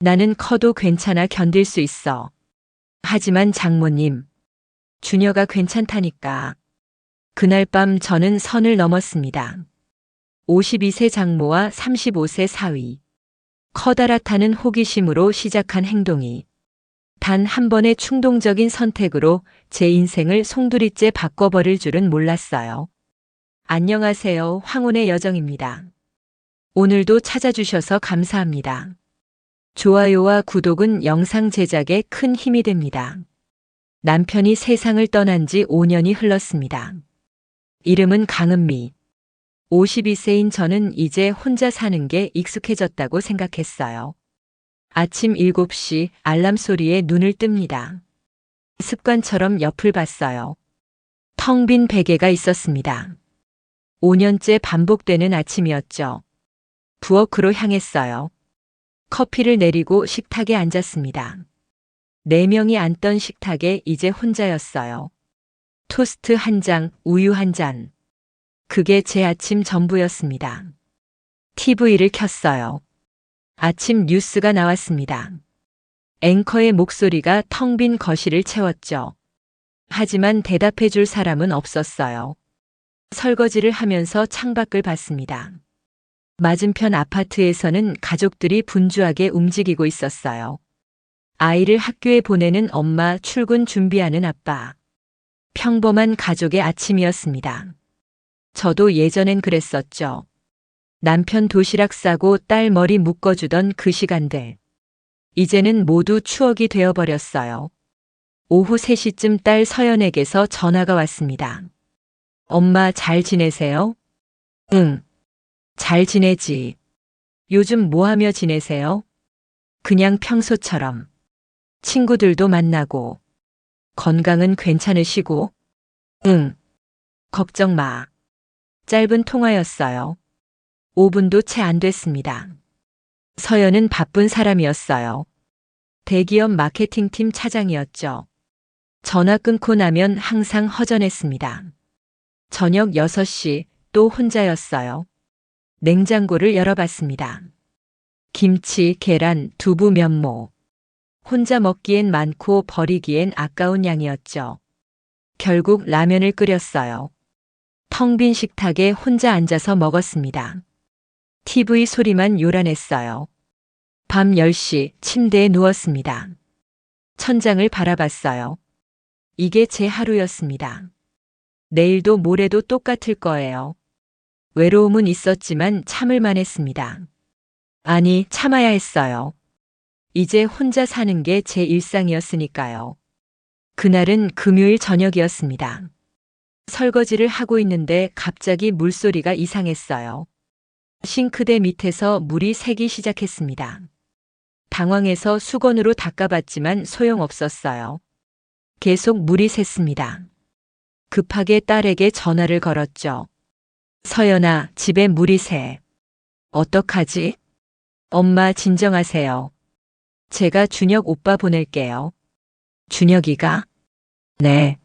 나는 커도 괜찮아 견딜 수 있어. 하지만 장모님, 주녀가 괜찮다니까. 그날 밤 저는 선을 넘었습니다. 52세 장모와 35세 사위. 커다랗다는 호기심으로 시작한 행동이 단 한 번의 충동적인 선택으로 제 인생을 송두리째 바꿔버릴 줄은 몰랐어요. 안녕하세요. 황혼의 여정입니다. 오늘도 찾아주셔서 감사합니다. 좋아요와 구독은 영상 제작에 큰 힘이 됩니다. 남편이 세상을 떠난 지 5년이 흘렀습니다. 이름은 강은미. 52세인 저는 이제 혼자 사는 게 익숙해졌다고 생각했어요. 아침 7시 알람 소리에 눈을 뜹니다. 습관처럼 옆을 봤어요. 텅 빈 베개가 있었습니다. 5년째 반복되는 아침이었죠. 부엌으로 향했어요. 커피를 내리고 식탁에 앉았습니다. 4명이 앉던 식탁에 이제 혼자였어요. 토스트 한 장, 우유 한 잔. 그게 제 아침 전부였습니다. TV를 켰어요. 아침 뉴스가 나왔습니다. 앵커의 목소리가 텅 빈 거실을 채웠죠. 하지만 대답해 줄 사람은 없었어요. 설거지를 하면서 창밖을 봤습니다. 맞은편 아파트에서는 가족들이 분주하게 움직이고 있었어요. 아이를 학교에 보내는 엄마, 출근 준비하는 아빠. 평범한 가족의 아침이었습니다. 저도 예전엔 그랬었죠. 남편 도시락 싸고 딸 머리 묶어주던 그 시간들. 이제는 모두 추억이 되어버렸어요. 오후 3시쯤 딸 서연에게서 전화가 왔습니다. 엄마 잘 지내세요? 응. 잘 지내지. 요즘 뭐 하며 지내세요? 그냥 평소처럼. 친구들도 만나고. 건강은 괜찮으시고? 응. 걱정 마. 짧은 통화였어요. 5분도 채 안 됐습니다. 서연은 바쁜 사람이었어요. 대기업 마케팅팀 차장이었죠. 전화 끊고 나면 항상 허전했습니다. 저녁 6시 또 혼자였어요. 냉장고를 열어봤습니다. 김치, 계란, 두부, 면모. 혼자 먹기엔 많고 버리기엔 아까운 양이었죠. 결국 라면을 끓였어요. 텅 빈 식탁에 혼자 앉아서 먹었습니다. TV 소리만 요란했어요. 밤 10시 침대에 누웠습니다. 천장을 바라봤어요. 이게 제 하루였습니다. 내일도 모레도 똑같을 거예요. 외로움은 있었지만 참을만 했습니다. 아니, 참아야 했어요. 이제 혼자 사는 게 제 일상이었으니까요. 그날은 금요일 저녁이었습니다. 설거지를 하고 있는데 갑자기 물소리가 이상했어요. 싱크대 밑에서 물이 새기 시작했습니다. 당황해서 수건으로 닦아봤지만 소용없었어요. 계속 물이 샜습니다. 급하게 딸에게 전화를 걸었죠. 서연아, 집에 물이 새. 어떡하지? 엄마 진정하세요. 제가 준혁 오빠 보낼게요. 준혁이가? 네.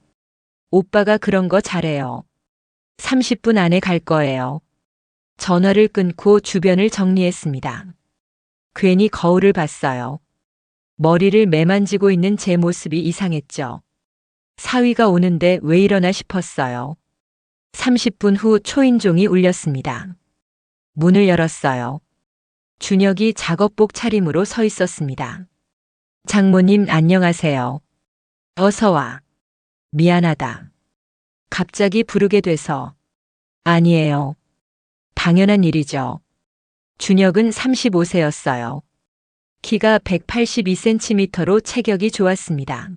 오빠가 그런 거 잘해요. 30분 안에 갈 거예요. 전화를 끊고 주변을 정리했습니다. 괜히 거울을 봤어요. 머리를 매만지고 있는 제 모습이 이상했죠. 사위가 오는데 왜 이러나 싶었어요. 30분 후 초인종이 울렸습니다. 문을 열었어요. 준혁이 작업복 차림으로 서 있었습니다. 장모님 안녕하세요. 어서 와. 미안하다. 갑자기 부르게 돼서. 아니에요. 당연한 일이죠. 준혁은 35세였어요. 키가 182cm로 체격이 좋았습니다.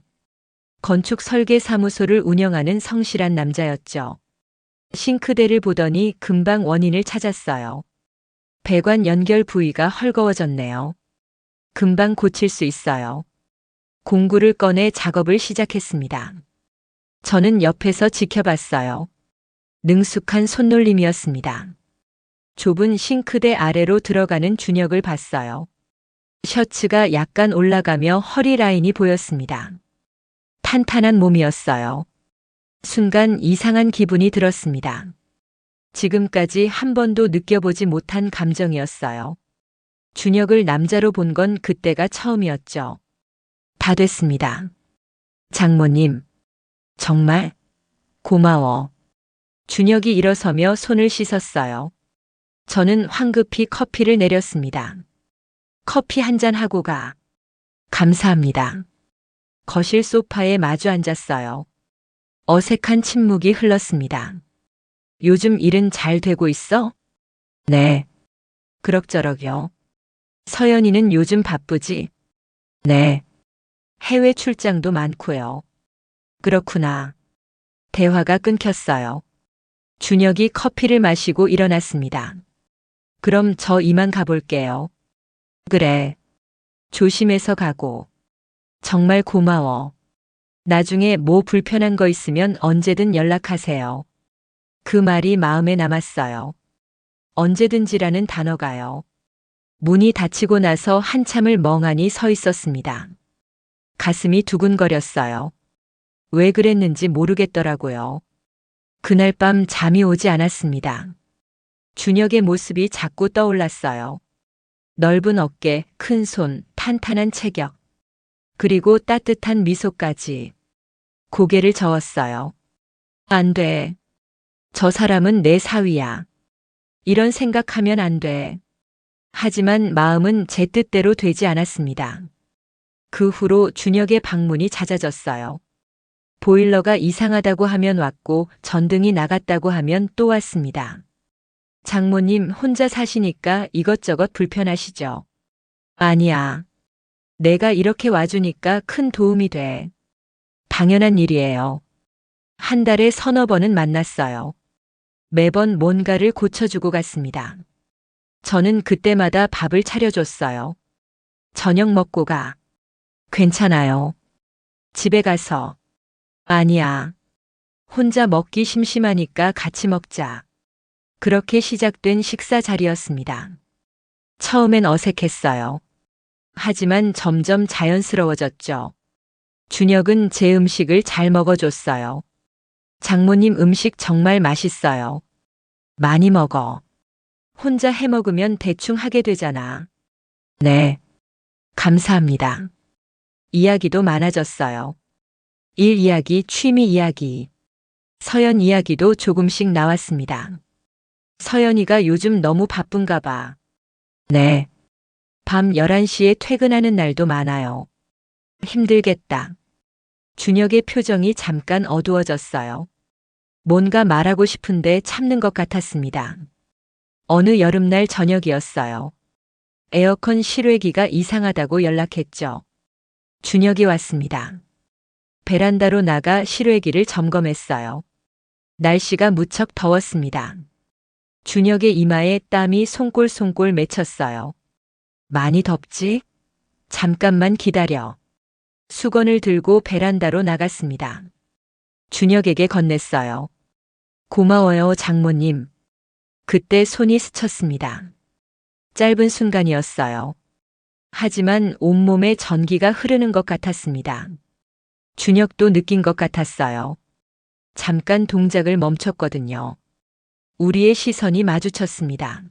건축 설계 사무소를 운영하는 성실한 남자였죠. 싱크대를 보더니 금방 원인을 찾았어요. 배관 연결 부위가 헐거워졌네요. 금방 고칠 수 있어요. 공구를 꺼내 작업을 시작했습니다. 저는 옆에서 지켜봤어요. 능숙한 손놀림이었습니다. 좁은 싱크대 아래로 들어가는 준혁을 봤어요. 셔츠가 약간 올라가며 허리 라인이 보였습니다. 탄탄한 몸이었어요. 순간 이상한 기분이 들었습니다. 지금까지 한 번도 느껴보지 못한 감정이었어요. 준혁을 남자로 본 건 그때가 처음이었죠. 다 됐습니다. 장모님, 정말 고마워. 준혁이 일어서며 손을 씻었어요. 저는 황급히 커피를 내렸습니다. 커피 한 잔 하고 가. 감사합니다. 거실 소파에 마주 앉았어요. 어색한 침묵이 흘렀습니다. 요즘 일은 잘 되고 있어? 네. 그럭저럭요. 서연이는 요즘 바쁘지? 네. 해외 출장도 많고요. 그렇구나. 대화가 끊겼어요. 준혁이 커피를 마시고 일어났습니다. 그럼 저 이만 가볼게요. 그래. 조심해서 가고. 정말 고마워. 나중에 뭐 불편한 거 있으면 언제든 연락하세요. 그 말이 마음에 남았어요. 언제든지라는 단어가요. 문이 닫히고 나서 한참을 멍하니 서 있었습니다. 가슴이 두근거렸어요. 왜 그랬는지 모르겠더라고요. 그날 밤 잠이 오지 않았습니다. 준혁의 모습이 자꾸 떠올랐어요. 넓은 어깨, 큰 손, 탄탄한 체격. 그리고 따뜻한 미소까지. 고개를 저었어요. 안 돼. 저 사람은 내 사위야. 이런 생각하면 안 돼. 하지만 마음은 제 뜻대로 되지 않았습니다. 그 후로 준혁의 방문이 잦아졌어요. 보일러가 이상하다고 하면 왔고 전등이 나갔다고 하면 또 왔습니다. 장모님 혼자 사시니까 이것저것 불편하시죠? 아니야. 내가 이렇게 와주니까 큰 도움이 돼. 당연한 일이에요. 한 달에 서너 번은 만났어요. 매번 뭔가를 고쳐주고 갔습니다. 저는 그때마다 밥을 차려줬어요. 저녁 먹고 가. 괜찮아요. 집에 가서. 아니야. 혼자 먹기 심심하니까 같이 먹자. 그렇게 시작된 식사 자리였습니다. 처음엔 어색했어요. 하지만 점점 자연스러워졌죠. 준혁은 제 음식을 잘 먹어줬어요. 장모님 음식 정말 맛있어요. 많이 먹어. 혼자 해 먹으면 대충 하게 되잖아. 네. 감사합니다. 이야기도 많아졌어요. 일 이야기, 취미 이야기. 서연 이야기도 조금씩 나왔습니다. 서연이가 요즘 너무 바쁜가 봐. 네. 밤 11시에 퇴근하는 날도 많아요. 힘들겠다. 준혁의 표정이 잠깐 어두워졌어요. 뭔가 말하고 싶은데 참는 것 같았습니다. 어느 여름날 저녁이었어요. 에어컨 실외기가 이상하다고 연락했죠. 준혁이 왔습니다. 베란다로 나가 실외기를 점검했어요. 날씨가 무척 더웠습니다. 준혁의 이마에 땀이 송골송골 맺혔어요. 많이 덥지? 잠깐만 기다려. 수건을 들고 베란다로 나갔습니다. 준혁에게 건넸어요. 고마워요, 장모님. 그때 손이 스쳤습니다. 짧은 순간이었어요. 하지만 온몸에 전기가 흐르는 것 같았습니다. 준혁도 느낀 것 같았어요. 잠깐 동작을 멈췄거든요. 우리의 시선이 마주쳤습니다.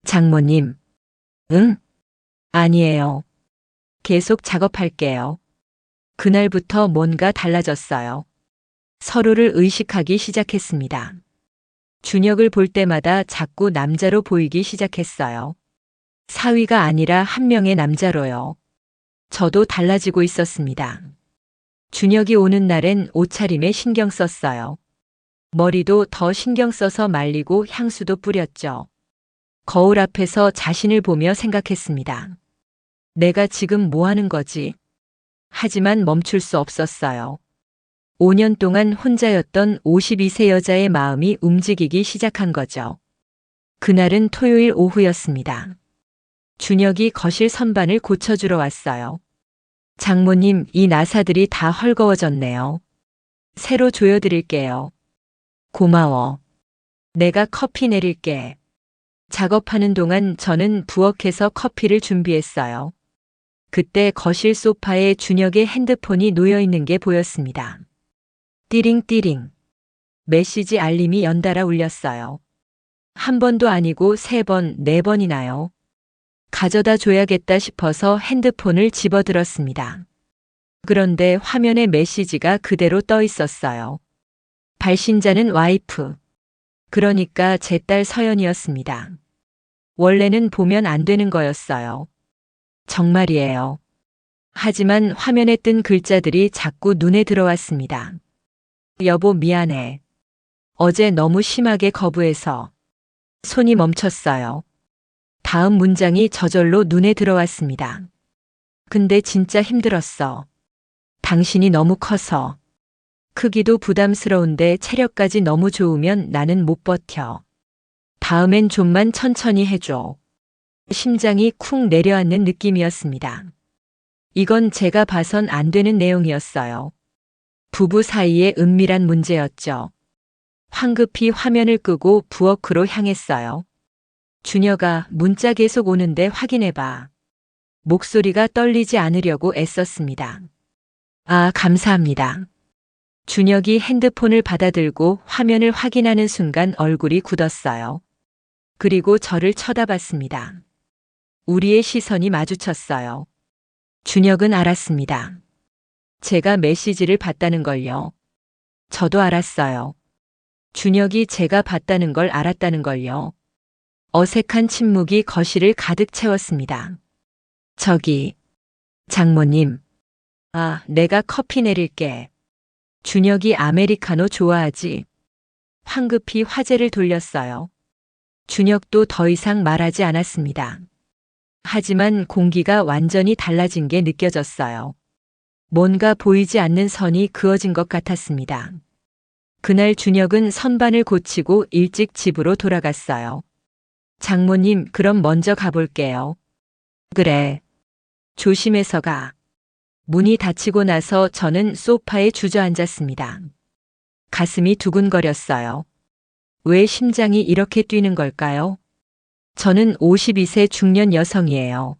장모님. 응? 아니에요. 계속 작업할게요. 그날부터 뭔가 달라졌어요. 서로를 의식하기 시작했습니다. 준혁을 볼 때마다 자꾸 남자로 보이기 시작했어요. 사위가 아니라 한 명의 남자로요. 저도 달라지고 있었습니다. 준혁이 오는 날엔 옷차림에 신경 썼어요. 머리도 더 신경 써서 말리고 향수도 뿌렸죠. 거울 앞에서 자신을 보며 생각했습니다. 내가 지금 뭐 하는 거지? 하지만 멈출 수 없었어요. 5년 동안 혼자였던 52세 여자의 마음이 움직이기 시작한 거죠. 그날은 토요일 오후였습니다. 준혁이 거실 선반을 고쳐주러 왔어요. 장모님, 이 나사들이 다 헐거워졌네요. 새로 조여드릴게요. 고마워. 내가 커피 내릴게. 작업하는 동안 저는 부엌에서 커피를 준비했어요. 그때 거실 소파에 준혁의 핸드폰이 놓여 있는 게 보였습니다. 띠링띠링. 메시지 알림이 연달아 울렸어요. 한 번도 아니고 3번, 4번이나요. 가져다 줘야겠다 싶어서 핸드폰을 집어들었습니다. 그런데 화면에 메시지가 그대로 떠 있었어요. 발신자는 와이프. 그러니까 제 딸 서연이었습니다. 원래는 보면 안 되는 거였어요. 정말이에요. 하지만 화면에 뜬 글자들이 자꾸 눈에 들어왔습니다. 여보, 미안해. 어제 너무 심하게 거부해서. 손이 멈췄어요. 다음 문장이 저절로 눈에 들어왔습니다. 근데 진짜 힘들었어. 당신이 너무 커서. 크기도 부담스러운데 체력까지 너무 좋으면 나는 못 버텨. 다음엔 좀만 천천히 해줘. 심장이 쿵 내려앉는 느낌이었습니다. 이건 제가 봐선 안 되는 내용이었어요. 부부 사이의 은밀한 문제였죠. 황급히 화면을 끄고 부엌으로 향했어요. 준혁아, 문자 계속 오는데 확인해봐. 목소리가 떨리지 않으려고 애썼습니다. 아, 감사합니다. 준혁이 핸드폰을 받아들고 화면을 확인하는 순간 얼굴이 굳었어요. 그리고 저를 쳐다봤습니다. 우리의 시선이 마주쳤어요. 준혁은 알았습니다. 제가 메시지를 봤다는 걸요. 저도 알았어요. 준혁이 제가 봤다는 걸 알았다는 걸요. 어색한 침묵이 거실을 가득 채웠습니다. 저기, 장모님. 아, 내가 커피 내릴게. 준혁이 아메리카노 좋아하지? 황급히 화제를 돌렸어요. 준혁도 더 이상 말하지 않았습니다. 하지만 공기가 완전히 달라진 게 느껴졌어요. 뭔가 보이지 않는 선이 그어진 것 같았습니다. 그날 준혁은 선반을 고치고 일찍 집으로 돌아갔어요. 장모님, 그럼 먼저 가볼게요. 그래. 조심해서 가. 문이 닫히고 나서 저는 소파에 주저앉았습니다. 가슴이 두근거렸어요. 왜 심장이 이렇게 뛰는 걸까요? 저는 52세 중년 여성이에요.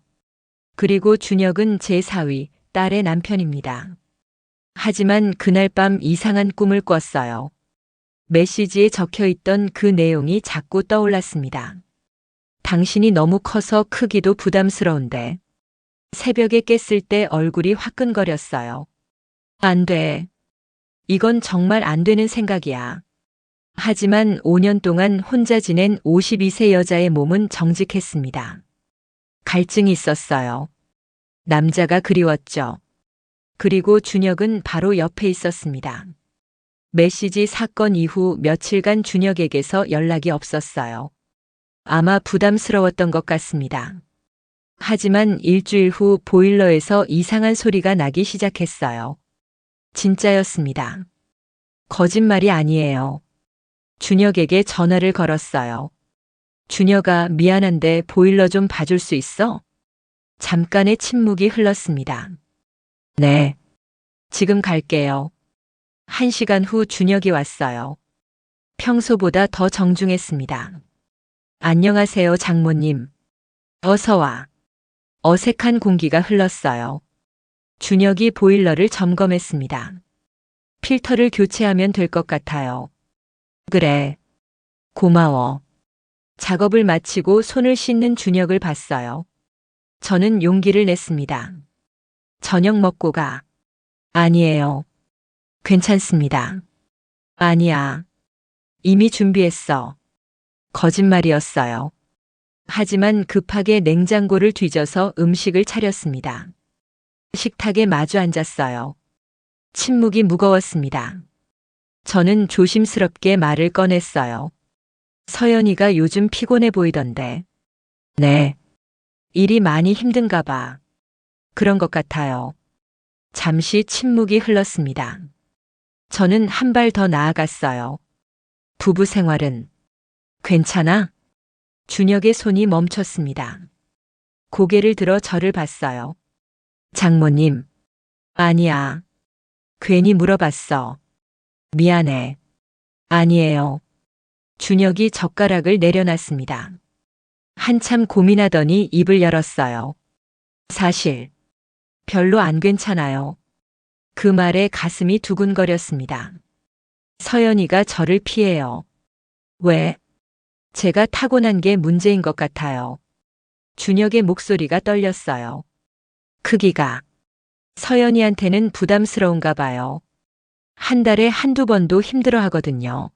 그리고 준혁은 제 사위, 딸의 남편입니다. 하지만 그날 밤 이상한 꿈을 꿨어요. 메시지에 적혀 있던 그 내용이 자꾸 떠올랐습니다. 당신이 너무 커서 크기도 부담스러운데. 새벽에 깼을 때 얼굴이 화끈거렸어요. 안 돼. 이건 정말 안 되는 생각이야. 하지만 5년 동안 혼자 지낸 52세 여자의 몸은 정직했습니다. 갈증이 있었어요. 남자가 그리웠죠. 그리고 준혁은 바로 옆에 있었습니다. 메시지 사건 이후 며칠간 준혁에게서 연락이 없었어요. 아마 부담스러웠던 것 같습니다. 하지만 일주일 후 보일러에서 이상한 소리가 나기 시작했어요. 진짜였습니다. 거짓말이 아니에요. 준혁에게 전화를 걸었어요. 준혁아, 미안한데 보일러 좀 봐줄 수 있어? 잠깐의 침묵이 흘렀습니다. 네. 지금 갈게요. 1시간 후 준혁이 왔어요. 평소보다 더 정중했습니다. 안녕하세요, 장모님. 어서 와. 어색한 공기가 흘렀어요. 준혁이 보일러를 점검했습니다. 필터를 교체하면 될 것 같아요. 그래. 고마워. 작업을 마치고 손을 씻는 준혁을 봤어요. 저는 용기를 냈습니다. 저녁 먹고 가. 아니에요. 괜찮습니다. 아니야. 이미 준비했어. 거짓말이었어요. 하지만 급하게 냉장고를 뒤져서 음식을 차렸습니다. 식탁에 마주 앉았어요. 침묵이 무거웠습니다. 저는 조심스럽게 말을 꺼냈어요. 서연이가 요즘 피곤해 보이던데. 네. 일이 많이 힘든가 봐. 그런 것 같아요. 잠시 침묵이 흘렀습니다. 저는 한 발 더 나아갔어요. 부부 생활은 괜찮아? 준혁의 손이 멈췄습니다. 고개를 들어 저를 봤어요. 장모님. 아니야. 괜히 물어봤어. 미안해. 아니에요. 준혁이 젓가락을 내려놨습니다. 한참 고민하더니 입을 열었어요. 사실 별로 안 괜찮아요. 그 말에 가슴이 두근거렸습니다. 서연이가 저를 피해요. 왜? 제가 타고난 게 문제인 것 같아요. 준혁의 목소리가 떨렸어요. 크기가 서연이한테는 부담스러운가 봐요. 한 달에 한두 번도 힘들어 하거든요.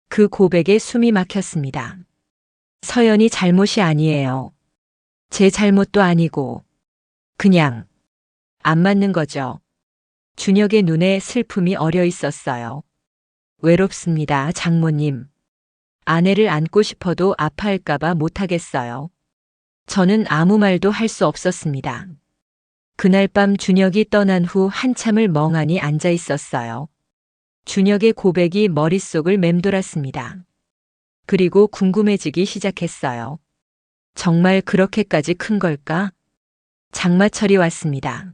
그 고백에 숨이 막혔습니다. 서연이 잘못이 아니에요. 제 잘못도 아니고 그냥 안 맞는 거죠. 준혁의 눈에 슬픔이 어려 있었어요. 외롭습니다, 장모님. 아내를 안고 싶어도 아파할까봐 못하겠어요. 저는 아무 말도 할 수 없었습니다. 그날 밤 준혁이 떠난 후 한참을 멍하니 앉아 있었어요. 준혁의 고백이 머릿속을 맴돌았습니다. 그리고 궁금해지기 시작했어요. 정말 그렇게까지 큰 걸까? 장마철이 왔습니다.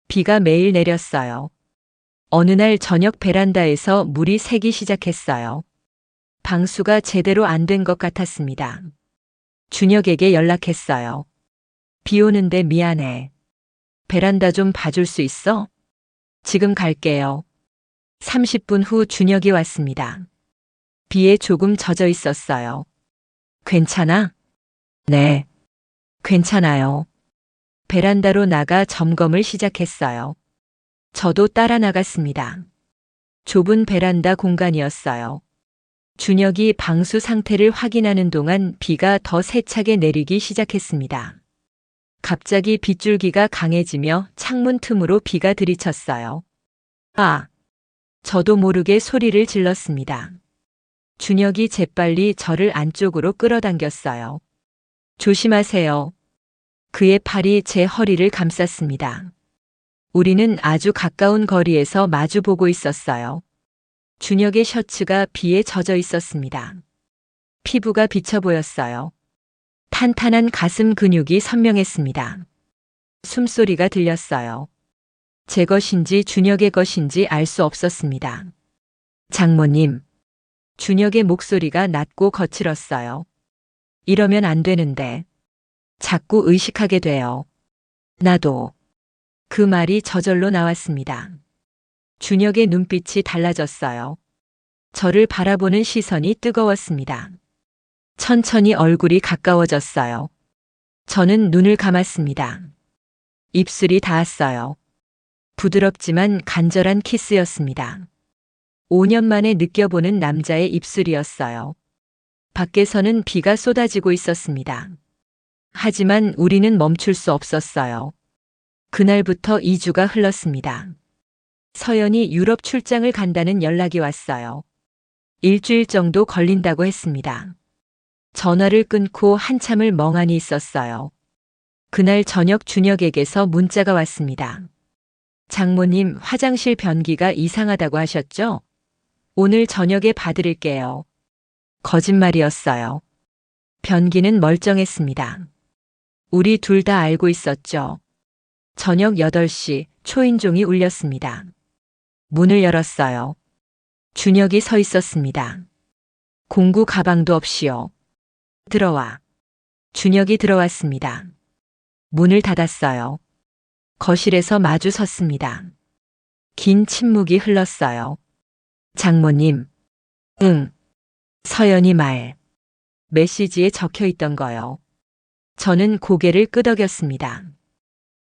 비가 매일 내렸어요. 어느 날 저녁 베란다에서 물이 새기 시작했어요. 방수가 제대로 안 된 것 같았습니다. 준혁에게 연락했어요. 비 오는데 미안해. 베란다 좀 봐줄 수 있어? 지금 갈게요. 30분 후 준혁이 왔습니다. 비에 조금 젖어 있었어요. 괜찮아? 네. 괜찮아요. 베란다로 나가 점검을 시작했어요. 저도 따라 나갔습니다. 좁은 베란다 공간이었어요. 준혁이 방수 상태를 확인하는 동안 비가 더 세차게 내리기 시작했습니다. 갑자기 빗줄기가 강해지며 창문 틈으로 비가 들이쳤어요. 아! 저도 모르게 소리를 질렀습니다. 준혁이 재빨리 저를 안쪽으로 끌어당겼어요. 조심하세요. 그의 팔이 제 허리를 감쌌습니다. 우리는 아주 가까운 거리에서 마주보고 있었어요. 준혁의 셔츠가 비에 젖어 있었습니다. 피부가 비쳐 보였어요. 탄탄한 가슴 근육이 선명했습니다. 숨소리가 들렸어요. 제 것인지 준혁의 것인지 알 수 없었습니다. 장모님. 준혁의 목소리가 낮고 거칠었어요. 이러면 안 되는데. 자꾸 의식하게 돼요. 나도. 그 말이 저절로 나왔습니다. 준혁의 눈빛이 달라졌어요. 저를 바라보는 시선이 뜨거웠습니다. 천천히 얼굴이 가까워졌어요. 저는 눈을 감았습니다. 입술이 닿았어요. 부드럽지만 간절한 키스였습니다. 5년 만에 느껴보는 남자의 입술이었어요. 밖에서는 비가 쏟아지고 있었습니다. 하지만 우리는 멈출 수 없었어요. 그날부터 2주가 흘렀습니다. 서연이 유럽 출장을 간다는 연락이 왔어요. 일주일 정도 걸린다고 했습니다. 전화를 끊고 한참을 멍하니 있었어요. 그날 저녁 준혁에게서 문자가 왔습니다. 장모님, 화장실 변기가 이상하다고 하셨죠? 오늘 저녁에 봐드릴게요. 거짓말이었어요. 변기는 멀쩡했습니다. 우리 둘 다 알고 있었죠. 저녁 8시 초인종이 울렸습니다. 문을 열었어요. 준혁이 서 있었습니다. 공구 가방도 없이요. 들어와. 준혁이 들어왔습니다. 문을 닫았어요. 거실에서 마주 섰습니다. 긴 침묵이 흘렀어요. 장모님. 응. 서연이 말. 메시지에 적혀 있던 거요. 저는 고개를 끄덕였습니다.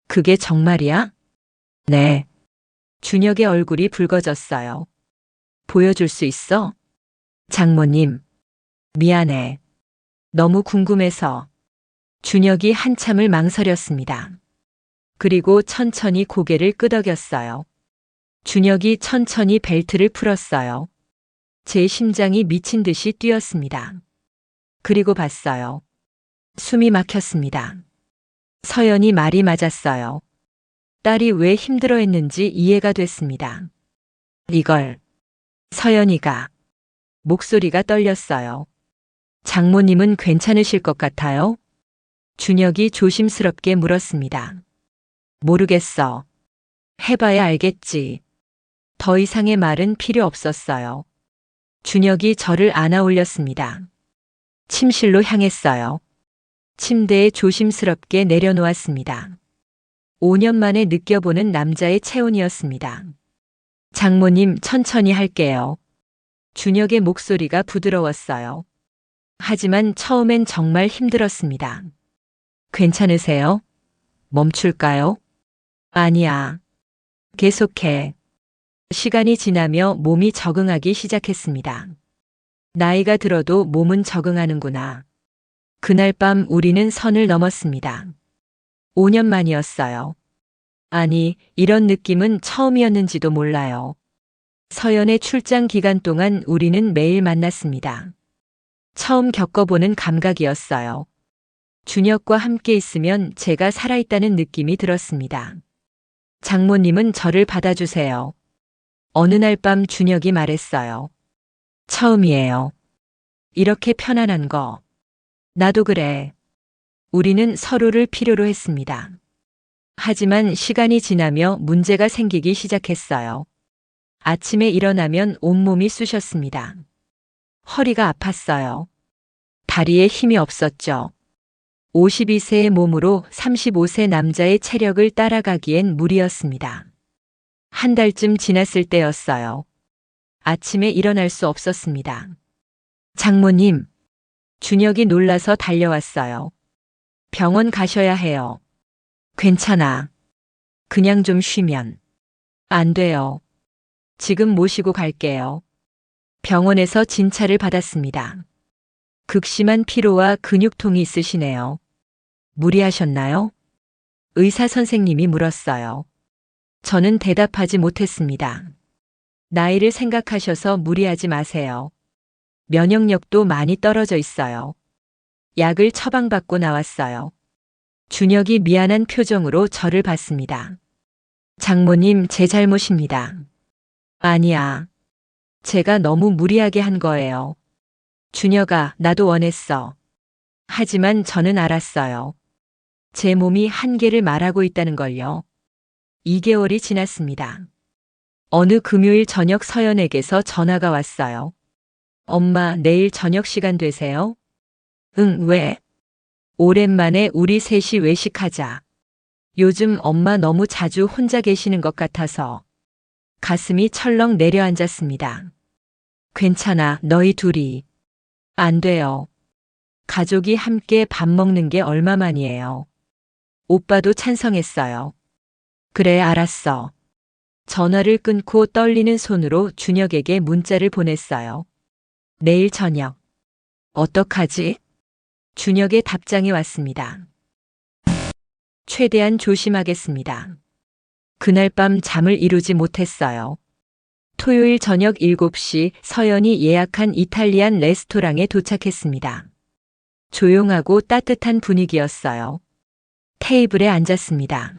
그게 정말이야? 네. 준혁의 얼굴이 붉어졌어요. 보여줄 수 있어? 장모님. 미안해. 너무 궁금해서. 준혁이 한참을 망설였습니다. 그리고 천천히 고개를 끄덕였어요. 준혁이 천천히 벨트를 풀었어요. 제 심장이 미친 듯이 뛰었습니다. 그리고 봤어요. 숨이 막혔습니다. 서연이 말이 맞았어요. 딸이 왜 힘들어했는지 이해가 됐습니다. 이걸 서연이가 목소리가 떨렸어요. 장모님은 괜찮으실 것 같아요? 준혁이 조심스럽게 물었습니다. 모르겠어. 해봐야 알겠지. 더 이상의 말은 필요 없었어요. 준혁이 저를 안아 올렸습니다. 침실로 향했어요. 침대에 조심스럽게 내려놓았습니다. 5년 만에 느껴보는 남자의 체온이었습니다. 장모님, 천천히 할게요. 준혁의 목소리가 부드러웠어요. 하지만 처음엔 정말 힘들었습니다. 괜찮으세요? 멈출까요? 아니야. 계속해. 시간이 지나며 몸이 적응하기 시작했습니다. 나이가 들어도 몸은 적응하는구나. 그날 밤 우리는 선을 넘었습니다. 5년 만이었어요. 아니, 이런 느낌은 처음이었는지도 몰라요. 서연의 출장 기간 동안 우리는 매일 만났습니다. 처음 겪어보는 감각이었어요. 준혁과 함께 있으면 제가 살아있다는 느낌이 들었습니다. 장모님은 저를 받아주세요. 어느 날 밤 준혁이 말했어요. 처음이에요. 이렇게 편안한 거. 나도 그래. 우리는 서로를 필요로 했습니다. 하지만 시간이 지나며 문제가 생기기 시작했어요. 아침에 일어나면 온몸이 쑤셨습니다. 허리가 아팠어요. 다리에 힘이 없었죠. 52세의 몸으로 35세 남자의 체력을 따라가기엔 무리였습니다. 한 달쯤 지났을 때였어요. 아침에 일어날 수 없었습니다. 장모님, 준혁이 놀라서 달려왔어요. 병원 가셔야 해요. 괜찮아. 그냥 좀 쉬면. 안 돼요. 지금 모시고 갈게요. 병원에서 진찰을 받았습니다. 극심한 피로와 근육통이 있으시네요. 무리하셨나요? 의사 선생님이 물었어요. 저는 대답하지 못했습니다. 나이를 생각하셔서 무리하지 마세요. 면역력도 많이 떨어져 있어요. 약을 처방받고 나왔어요. 준혁이 미안한 표정으로 저를 봤습니다. 장모님, 제 잘못입니다. 아니야. 제가 너무 무리하게 한 거예요. 준혁아, 나도 원했어. 하지만 저는 알았어요. 제 몸이 한계를 말하고 있다는 걸요. 2개월이 지났습니다. 어느 금요일 저녁 서연에게서 전화가 왔어요. 엄마, 내일 저녁 시간 되세요? 응, 왜? 오랜만에 우리 셋이 외식하자. 요즘 엄마 너무 자주 혼자 계시는 것 같아서. 가슴이 철렁 내려앉았습니다. 괜찮아, 너희 둘이. 안 돼요. 가족이 함께 밥 먹는 게 얼마만이에요. 오빠도 찬성했어요. 그래, 알았어. 전화를 끊고 떨리는 손으로 준혁에게 문자를 보냈어요. 내일 저녁. 어떡하지? 준혁의 답장이 왔습니다. 최대한 조심하겠습니다. 그날 밤 잠을 이루지 못했어요. 토요일 저녁 7시 서연이 예약한 이탈리안 레스토랑에 도착했습니다. 조용하고 따뜻한 분위기였어요. 테이블에 앉았습니다.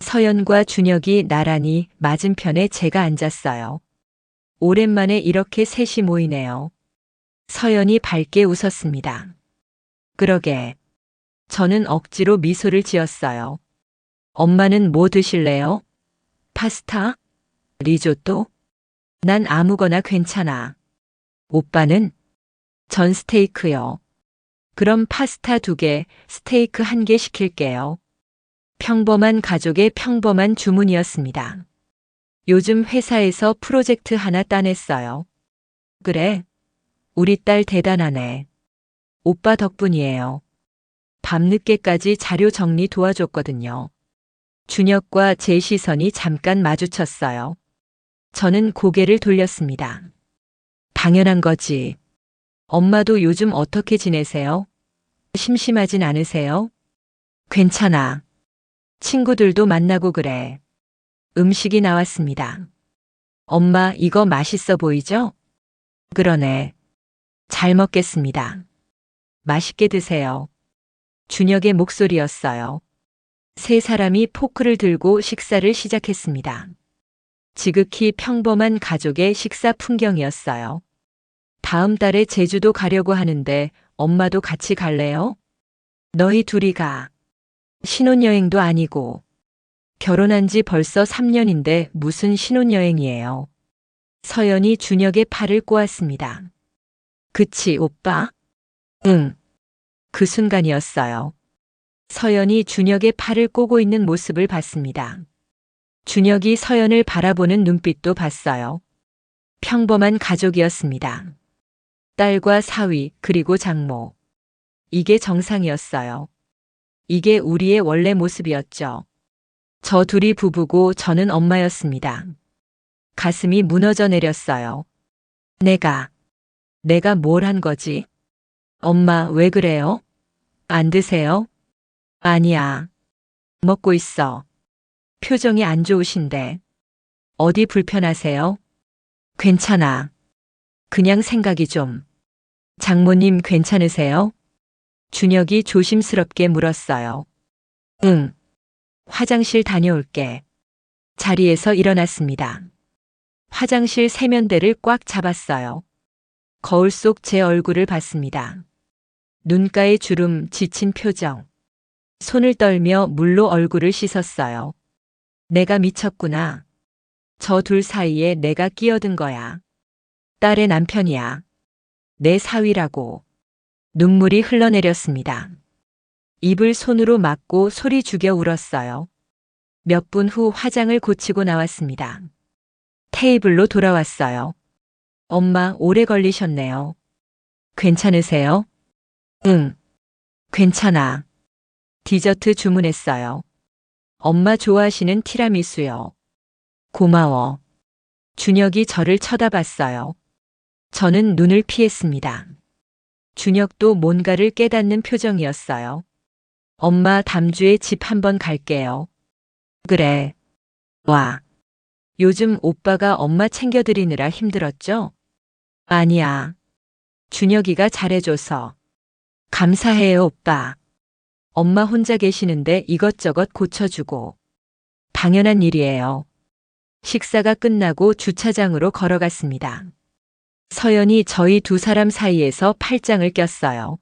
서연과 준혁이 나란히 맞은편에 제가 앉았어요. 오랜만에 이렇게 셋이 모이네요. 서연이 밝게 웃었습니다. 그러게. 저는 억지로 미소를 지었어요. 엄마는 뭐 드실래요? 파스타? 리조또? 난 아무거나 괜찮아. 오빠는? 전 스테이크요. 그럼 파스타 2개, 스테이크 1개 시킬게요. 평범한 가족의 평범한 주문이었습니다. 요즘 회사에서 프로젝트 하나 따냈어요. 그래? 우리 딸 대단하네. 오빠 덕분이에요. 밤늦게까지 자료 정리 도와줬거든요. 준혁과 제 시선이 잠깐 마주쳤어요. 저는 고개를 돌렸습니다. 당연한 거지. 엄마도 요즘 어떻게 지내세요? 심심하진 않으세요? 괜찮아. 친구들도 만나고 그래. 음식이 나왔습니다. 엄마, 이거 맛있어 보이죠? 그러네. 잘 먹겠습니다. 맛있게 드세요. 준혁의 목소리였어요. 세 사람이 포크를 들고 식사를 시작했습니다. 지극히 평범한 가족의 식사 풍경이었어요. 다음 달에 제주도 가려고 하는데 엄마도 같이 갈래요? 너희 둘이 가. 신혼여행도 아니고. 결혼한 지 벌써 3년인데 무슨 신혼여행이에요. 서연이 준혁의 팔을 꼬았습니다. 그치, 오빠? 응. 그 순간이었어요. 서연이 준혁의 팔을 꼬고 있는 모습을 봤습니다. 준혁이 서연을 바라보는 눈빛도 봤어요. 평범한 가족이었습니다. 딸과 사위, 그리고 장모. 이게 정상이었어요. 이게 우리의 원래 모습이었죠. 저 둘이 부부고 저는 엄마였습니다. 가슴이 무너져 내렸어요. 내가 뭘 한 거지? 엄마, 왜 그래요? 안 드세요? 아니야. 먹고 있어. 표정이 안 좋으신데. 어디 불편하세요? 괜찮아. 그냥 생각이 좀. 장모님 괜찮으세요? 준혁이 조심스럽게 물었어요. 응. 화장실 다녀올게. 자리에서 일어났습니다. 화장실 세면대를 꽉 잡았어요. 거울 속 제 얼굴을 봤습니다. 눈가에 주름, 지친 표정. 손을 떨며 물로 얼굴을 씻었어요. 내가 미쳤구나. 저 둘 사이에 내가 끼어든 거야. 딸의 남편이야. 내 사위라고. 눈물이 흘러내렸습니다. 입을 손으로 막고 소리 죽여 울었어요. 몇 분 후 화장을 고치고 나왔습니다. 테이블로 돌아왔어요. 엄마, 오래 걸리셨네요. 괜찮으세요? 응, 괜찮아. 디저트 주문했어요. 엄마 좋아하시는 티라미수요. 고마워. 준혁이 저를 쳐다봤어요. 저는 눈을 피했습니다. 준혁도 뭔가를 깨닫는 표정이었어요. 엄마, 담주에 집 한번 갈게요. 그래. 와. 요즘 오빠가 엄마 챙겨드리느라 힘들었죠? 아니야. 준혁이가 잘해줘서. 감사해요, 오빠. 엄마 혼자 계시는데 이것저것 고쳐주고. 당연한 일이에요. 식사가 끝나고 주차장으로 걸어갔습니다. 서연이 저희 두 사람 사이에서 팔짱을 꼈어요.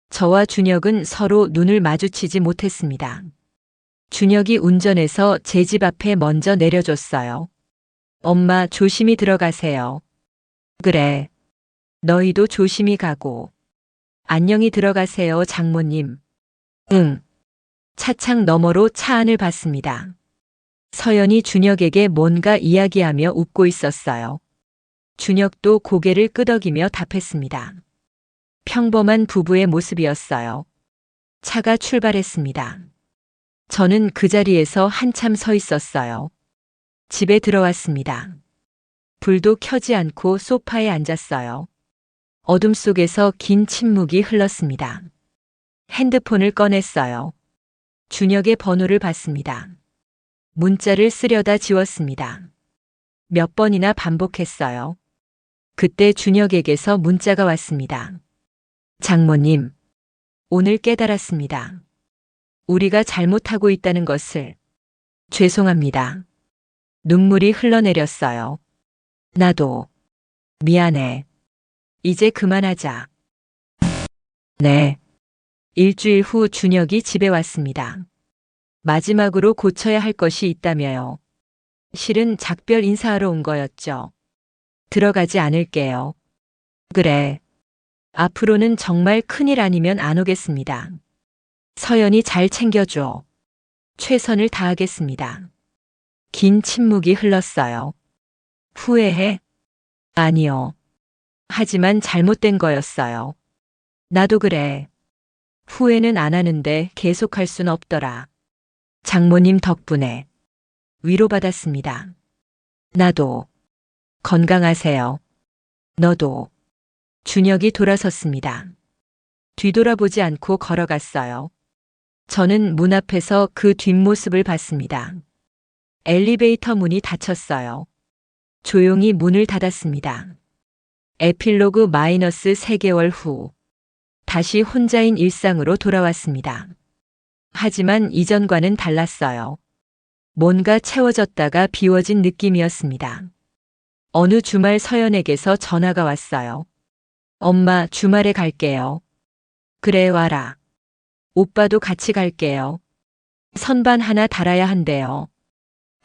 저와 준혁은 서로 눈을 마주치지 못했습니다. 준혁이 운전해서 제 집 앞에 먼저 내려줬어요. 엄마 조심히 들어가세요. 그래. 너희도 조심히 가고. 안녕히 들어가세요, 장모님. 응. 차창 너머로 차 안을 봤습니다. 서연이 준혁에게 뭔가 이야기하며 웃고 있었어요. 준혁도 고개를 끄덕이며 답했습니다. 평범한 부부의 모습이었어요. 차가 출발했습니다. 저는 그 자리에서 한참 서 있었어요. 집에 들어왔습니다. 불도 켜지 않고 소파에 앉았어요. 어둠 속에서 긴 침묵이 흘렀습니다. 핸드폰을 꺼냈어요. 준혁의 번호를 봤습니다. 문자를 쓰려다 지웠습니다. 몇 번이나 반복했어요. 그때 준혁에게서 문자가 왔습니다. 장모님, 오늘 깨달았습니다. 우리가 잘못하고 있다는 것을. 죄송합니다. 눈물이 흘러내렸어요. 나도. 미안해. 이제 그만하자. 네. 일주일 후 준혁이 집에 왔습니다. 마지막으로 고쳐야 할 것이 있다며요. 실은 작별 인사하러 온 거였죠. 들어가지 않을게요. 그래. 앞으로는 정말 큰일 아니면 안 오겠습니다. 서연이 잘 챙겨줘. 최선을 다하겠습니다. 긴 침묵이 흘렀어요. 후회해? 아니요. 하지만 잘못된 거였어요. 나도 그래. 후회는 안 하는데 계속할 순 없더라. 장모님 덕분에 위로받았습니다. 나도. 건강하세요. 너도. 준혁이 돌아섰습니다. 뒤돌아보지 않고 걸어갔어요. 저는 문 앞에서 그 뒷모습을 봤습니다. 엘리베이터 문이 닫혔어요. 조용히 문을 닫았습니다. 에필로그 마이너스 3개월 후 다시 혼자인 일상으로 돌아왔습니다. 하지만 이전과는 달랐어요. 뭔가 채워졌다가 비워진 느낌이었습니다. 어느 주말 서연에게서 전화가 왔어요. 엄마, 주말에 갈게요. 그래, 와라. 오빠도 같이 갈게요. 선반 하나 달아야 한대요.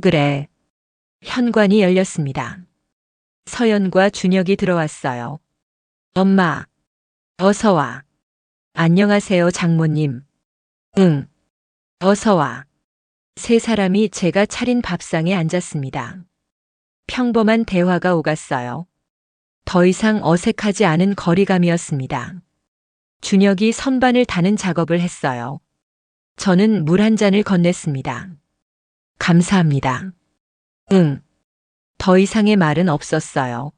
그래. 현관이 열렸습니다. 서연과 준혁이 들어왔어요. 엄마, 어서 와. 안녕하세요, 장모님. 응. 어서 와. 세 사람이 제가 차린 밥상에 앉았습니다. 평범한 대화가 오갔어요. 더 이상 어색하지 않은 거리감이었습니다. 준혁이 선반을 다는 작업을 했어요. 저는 물 한 잔을 건넸습니다. 감사합니다. 응. 더 이상의 말은 없었어요.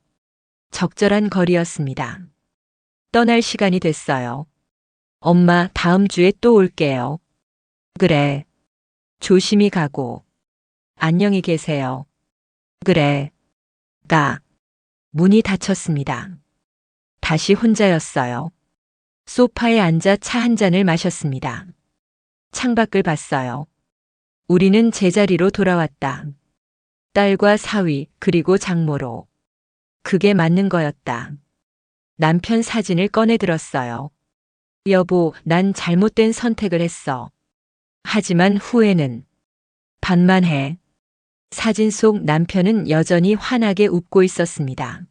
적절한 거리였습니다. 떠날 시간이 됐어요. 엄마, 다음 주에 또 올게요. 그래. 조심히 가고. 안녕히 계세요. 그래. 문이 닫혔습니다. 다시 혼자였어요. 소파에 앉아 차 한 잔을 마셨습니다. 창밖을 봤어요. 우리는 제자리로 돌아왔다. 딸과 사위, 그리고 장모로. 그게 맞는 거였다. 남편 사진을 꺼내 들었어요. 여보, 난 잘못된 선택을 했어. 하지만 후회는 반만해. 사진 속 남편은 여전히 환하게 웃고 있었습니다.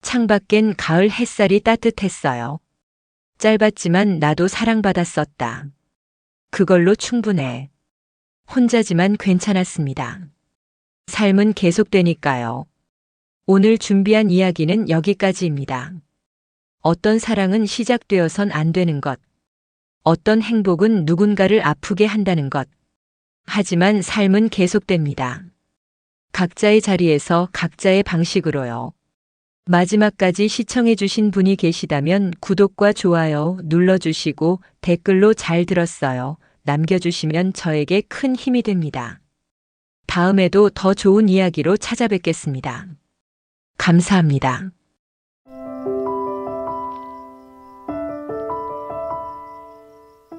창밖엔 가을 햇살이 따뜻했어요. 짧았지만 나도 사랑받았었다. 그걸로 충분해. 혼자지만 괜찮았습니다. 삶은 계속되니까요. 오늘 준비한 이야기는 여기까지입니다. 어떤 사랑은 시작되어선 안 되는 것. 어떤 행복은 누군가를 아프게 한다는 것. 하지만 삶은 계속됩니다. 각자의 자리에서 각자의 방식으로요. 마지막까지 시청해주신 분이 계시다면 구독과 좋아요 눌러주시고 댓글로 잘 들었어요 남겨주시면 저에게 큰 힘이 됩니다. 다음에도 더 좋은 이야기로 찾아뵙겠습니다. 감사합니다.